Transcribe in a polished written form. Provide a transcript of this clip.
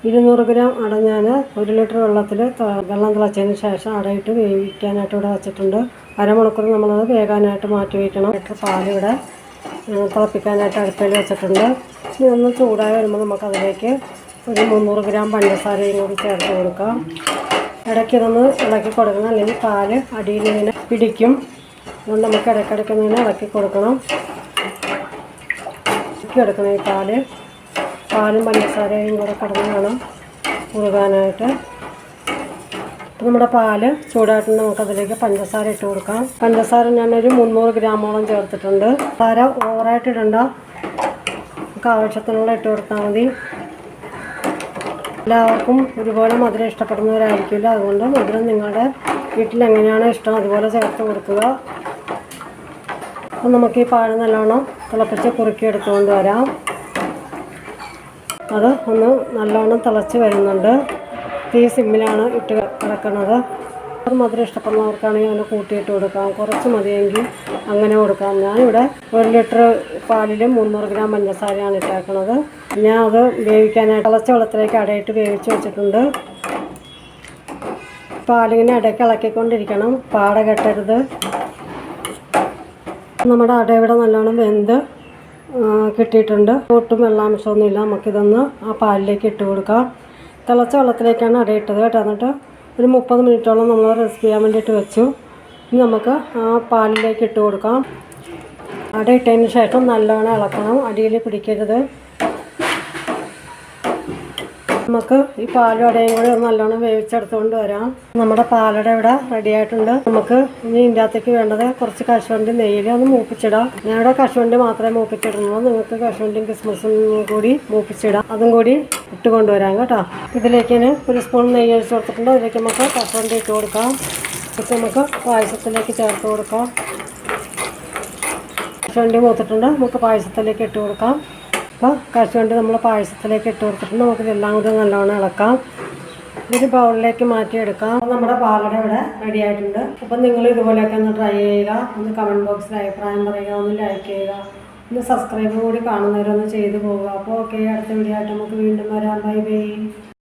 200 gram അട ഞാൻ 1 litre വെള്ളത്തിൽ വെള്ളം തിളച്ചതിന് ശേഷം അടയിട്ട് വേവിക്കാനായിട്ട് ഇവിടെ വെച്ചിട്ടുണ്ട്. അരമണിക്കൂർ നമ്മളത് വേകാനായിട്ട് മാറ്റി വയ്ക്കണം. ലിറ്റർ പാലിവിടെ തിളപ്പിക്കാനായിട്ട് അടുപ്പിൽ വെച്ചിട്ടുണ്ട്. ഇനി ഒന്ന് ചൂടായി വരുമ്പോൾ നമുക്കതിലേക്ക് ഒരു 300 ഗ്രാം പഞ്ചസാരയും കൂടി ചേർത്ത് കൊടുക്കാം. ഇടയ്ക്കിതൊന്ന് ഇളക്കി കൊടുക്കണം, അല്ലെങ്കിൽ പാല് അടിയിൽ ഇങ്ങനെ പിടിക്കും. അതുകൊണ്ട് നമുക്ക് ഇടയ്ക്കിടയ്ക്ക് ഇങ്ങനെ ഇളക്കി കൊടുക്കണം. എടുക്കണം ഈ പാലും പഞ്ചസാരയും കൂടെ കടന്ന് വേണം മുറുകാനായിട്ട്. അപ്പോൾ നമ്മുടെ പാല് ചൂടായിട്ട് നമുക്കതിലേക്ക് പഞ്ചസാര ഇട്ട് കൊടുക്കാം. പഞ്ചസാര ഞാനൊരു 300 ഗ്രാമോളം ചേർത്തിട്ടുണ്ട്. പഞ്ചസാര ഓവറായിട്ട് ഇടണ്ട, നമുക്ക് ആവശ്യത്തിനുള്ള ഇട്ട് കൊടുത്താൽ മതി. എല്ലാവർക്കും ഒരുപോലെ മധുരം ഇഷ്ടപ്പെടുന്നവരായിരിക്കില്ല. അതുകൊണ്ട് മധുരം നിങ്ങളുടെ വീട്ടിൽ എങ്ങനെയാണോ ഇഷ്ടം അതുപോലെ ചേർത്ത് കൊടുക്കുക. അപ്പം നമുക്ക് ഈ പാല് നല്ലോണം തിളപ്പിച്ച് കുറുക്കി എടുത്തുകൊണ്ട് വരാം. അത് ഒന്ന് നല്ലോണം തിളച്ച് വരുന്നുണ്ട്. തീ സിമ്മിലാണ് ഇട്ട് കിടക്കുന്നത്. മധുരം ഇഷ്ടപ്പെടുന്നവർക്കാണെങ്കിൽ അങ്ങനെ കൂട്ടിയിട്ട് കൊടുക്കാം, കുറച്ച് മതിയെങ്കിൽ അങ്ങനെ കൊടുക്കാം. ഞാനിവിടെ 1 ലിറ്റർ പാലിൽ 300 ഗ്രാം പഞ്ചസാരയാണ് ഇട്ടേക്കുന്നത്. ഞാൻ അത് വേവിക്കാനായിട്ട് തിളച്ച വെള്ളത്തിലേക്ക് അടയിട്ട് വേവിച്ച് വെച്ചിട്ടുണ്ട്. പാലിങ്ങനെ ഇടയ്ക്ക് ഇളക്കിക്കൊണ്ടിരിക്കണം, പാട കെട്ടരുത്. നമ്മുടെ അട ഇവിടെ നല്ലോണം വെന്ത് കിട്ടിയിട്ടുണ്ട്. ഒട്ടും വെള്ളാംശമൊന്നുമില്ല. നമുക്കിതൊന്ന് ആ പാലിലേക്ക് ഇട്ട് കൊടുക്കാം. തിളച്ച വെള്ളത്തിലേക്കാണ് അടയിട്ടത് കേട്ടോ. എന്നിട്ട് ഒരു 30 മിനിറ്റോളം നമ്മൾ റെസ്റ്റ് ചെയ്യാൻ വേണ്ടിയിട്ട് വെച്ചു. ഇനി നമുക്ക് ആ പാലിലേക്ക് ഇട്ട് കൊടുക്കാം. അട ഇട്ടതിന് ശേഷം നല്ലോണം ഇളക്കണം, അടിയിൽ പിടിക്കരുത്. നമുക്ക് ഈ പാലും അടയും കൂടി നല്ലോണം വേവിച്ചെടുത്തുകൊണ്ട് വരാം. നമ്മുടെ പാലട ഇവിടെ റെഡി ആയിട്ടുണ്ട്. നമുക്ക് ഇനി ഇതിൻ്റെ അകത്തേക്ക് വേണ്ടത് കുറച്ച് കശുവണ്ടി നെയ്യിൽ ഒന്ന് മൂപ്പിച്ചിടാം. ഞാനിവിടെ കശുവണ്ടി മാത്രമേ മൂപ്പിച്ചിടുന്നുള്ളൂ. നിങ്ങൾക്ക് കശുവണ്ടിയും കിസ്മസും കൂടി മൂപ്പിച്ചിടാം. അതും കൂടി ഇട്ട് കൊണ്ടുവരാം കേട്ടോ. ഇതിലേക്ക് ഒരു സ്പൂൺ നെയ്യ് ഒഴിച്ച് കൊടുത്തിട്ടുണ്ട്. അതിലേക്ക് നമുക്ക് കശുവണ്ടി ഇട്ട് കൊടുക്കാം. എന്നിട്ട് നമുക്ക് പായസത്തിലേക്ക് ചേർത്ത് കൊടുക്കാം. കശുവണ്ടി മൂത്തിട്ടുണ്ട്, നമുക്ക് പായസത്തിലേക്ക് ഇട്ട് കൊടുക്കാം. അപ്പോൾ കശുവണ്ടി നമ്മൾ പായസത്തിലേക്ക് ഇട്ട് കൊടുത്തിട്ടുണ്ട്. നമുക്കിതെല്ലാം കൂടി നല്ലോണം ഇളക്കാം. ഇതൊരു ബൗളിലേക്ക് മാറ്റിയെടുക്കാം. നമ്മുടെ പാലട ഇവിടെ റെഡി ആയിട്ടുണ്ട്. അപ്പം നിങ്ങൾ ഇതുപോലെയൊക്കെ ഒന്ന് ട്രൈ ചെയ്യുക. ഒന്ന് കമൻറ്റ് ബോക്സിൽ അഭിപ്രായം പറയുക, ഒന്ന് ലൈക്ക് ചെയ്യുക, ഒന്ന് സബ്സ്ക്രൈബ് കൂടി കാണുന്നവരൊന്ന് ചെയ്തു പോവുക. അപ്പോൾ ഓക്കെ, അടുത്ത വീഡിയോ ആയിട്ട് നമുക്ക് വീണ്ടും വരാം. Bye bye.